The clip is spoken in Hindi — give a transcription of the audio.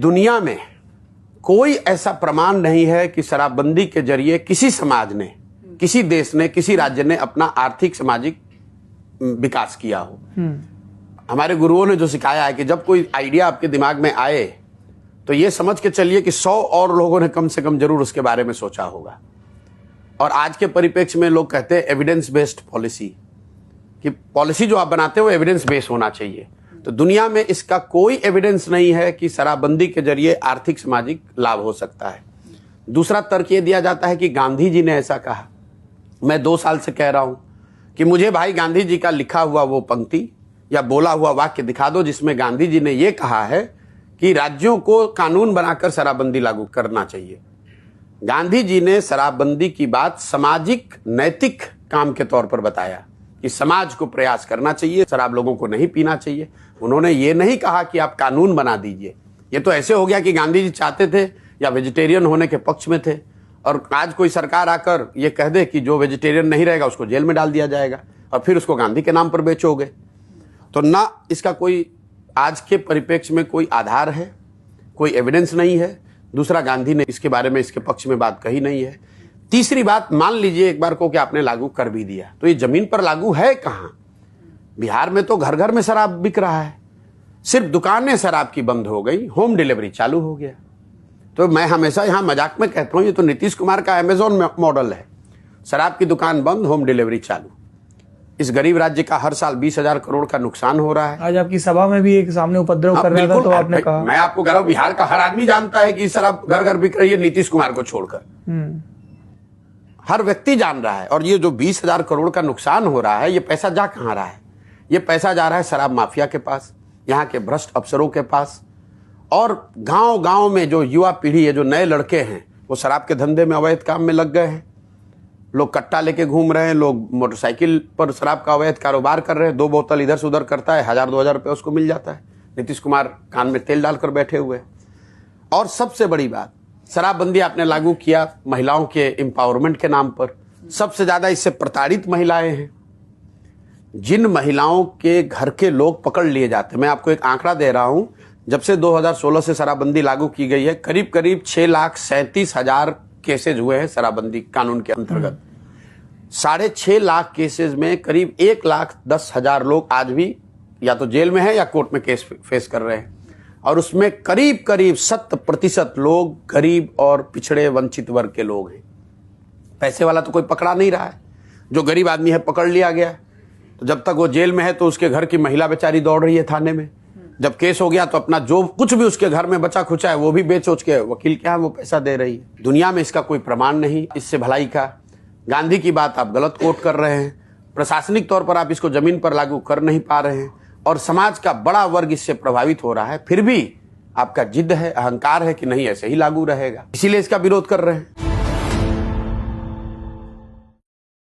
दुनिया में कोई ऐसा प्रमाण नहीं है कि शराबबंदी के जरिए किसी समाज ने, किसी देश ने, किसी राज्य ने अपना आर्थिक सामाजिक विकास किया हो। हमारे गुरुओं ने जो सिखाया है कि जब कोई आइडिया आपके दिमाग में आए तो ये समझ के चलिए कि 100 और लोगों ने कम से कम जरूर उसके बारे में सोचा होगा। और आज के परिप्रेक्ष्य में लोग कहते हैं एविडेंस बेस्ड पॉलिसी, कि पॉलिसी जो आप बनाते हो एविडेंस बेस्ड होना चाहिए। तो दुनिया में इसका कोई एविडेंस नहीं है कि शराबबंदी के जरिए आर्थिक सामाजिक लाभ हो सकता है। दूसरा तर्क ये दिया जाता है कि गांधी जी ने ऐसा कहा। मैं 2 साल से कह रहा हूं कि मुझे भाई गांधी जी का लिखा हुआ वो पंक्ति या बोला हुआ वाक्य दिखा दो जिसमें गांधी जी ने ये कहा है कि राज्यों को कानून बनाकर शराबबंदी लागू करना चाहिए। गांधी जी ने शराबबंदी की बात सामाजिक नैतिक काम के तौर पर बताया कि समाज को प्रयास करना चाहिए, शराब लोगों को नहीं पीना चाहिए। उन्होंने ये नहीं कहा कि आप कानून बना दीजिए। ये तो ऐसे हो गया कि गांधी जी चाहते थे या वेजिटेरियन होने के पक्ष में थे, और आज कोई सरकार आकर ये कह दे कि जो वेजिटेरियन नहीं रहेगा उसको जेल में डाल दिया जाएगा और फिर उसको गांधी के नाम पर बेचोगे। तो ना इसका कोई आज के परिप्रेक्ष्य में कोई आधार है, कोई एविडेंस नहीं है। दूसरा, गांधी ने इसके बारे में, इसके पक्ष में बात कही नहीं है। तीसरी बात, मान लीजिए एक बार को कि आपने लागू कर भी दिया, तो ये जमीन पर लागू है कहां? बिहार में तो घर घर में शराब बिक रहा है, सिर्फ दुकानें शराब की बंद हो गई, होम डिलीवरी चालू हो गया। तो मैं हमेशा यहां मजाक में कहता हूं ये तो नीतीश कुमार का अमेजोन मॉडल है, शराब की दुकान बंद, होम डिलीवरी चालू। इस गरीब राज्य का हर साल 20,000 करोड़ का नुकसान हो रहा है। आज आपकी सभा में भी एक सामने उपद्रव कर रहा था, तो आपने कहा। मैं आपको कह रहा हूं बिहार का हर आदमी जानता है कि शराब घर घर बिक रही है, नीतीश कुमार को छोड़कर हर व्यक्ति जान रहा है। और ये जो 20,000 करोड़ का नुकसान हो रहा है, ये पैसा जा कहां रहा है? ये पैसा जा रहा है शराब माफिया के पास, यहाँ के भ्रष्ट अफसरों के पास, और गांव गांव में जो युवा पीढ़ी है, जो नए लड़के हैं, वो शराब के धंधे में, अवैध काम में लग गए हैं। लोग कट्टा लेके घूम रहे हैं, लोग मोटरसाइकिल पर शराब का अवैध कारोबार कर रहे हैं। 2 बोतल इधर से उधर करता है, 1,000-2,000 रुपये उसको मिल जाता है। नीतीश कुमार कान में तेल डालकर बैठे हुए हैं। और सबसे बड़ी बात, शराबबंदी आपने लागू किया महिलाओं के एम्पावरमेंट के नाम पर। सबसे ज्यादा इससे प्रताड़ित महिलाएं हैं। जिन महिलाओं के घर के लोग पकड़ लिए जाते, मैं आपको एक आंकड़ा दे रहा हूं, जब से 2016 से शराबबंदी लागू की गई है, करीब करीब 6,37,000 केसेज हुए हैं शराबबंदी कानून के अंतर्गत। 6.5 लाख केसेज में करीब 1,10,000 लोग आज भी या तो जेल में हैं या कोर्ट में केस फेस कर रहे हैं। और उसमें करीब करीब 70% लोग गरीब और पिछड़े वंचित वर्ग के लोग हैं। पैसे वाला तो कोई पकड़ा नहीं रहा है, जो गरीब आदमी है पकड़ लिया गया। तो जब तक वो जेल में है तो उसके घर की महिला बेचारी दौड़ रही है थाने में। जब केस हो गया तो अपना जो कुछ भी उसके घर में बचा खुचा है वो भी बेच उच के वकील के यहाँ वो पैसा दे रही है। दुनिया में इसका कोई प्रमाण नहीं इससे भलाई का। गांधी की बात आप गलत कोट कर रहे हैं, प्रशासनिक तौर पर आप इसको जमीन पर लागू कर नहीं पा रहे हैं, और समाज का बड़ा वर्ग इससे प्रभावित हो रहा है। फिर भी आपका जिद है, अहंकार है कि नहीं ऐसे ही लागू रहेगा, इसीलिए इसका विरोध कर रहे हैं।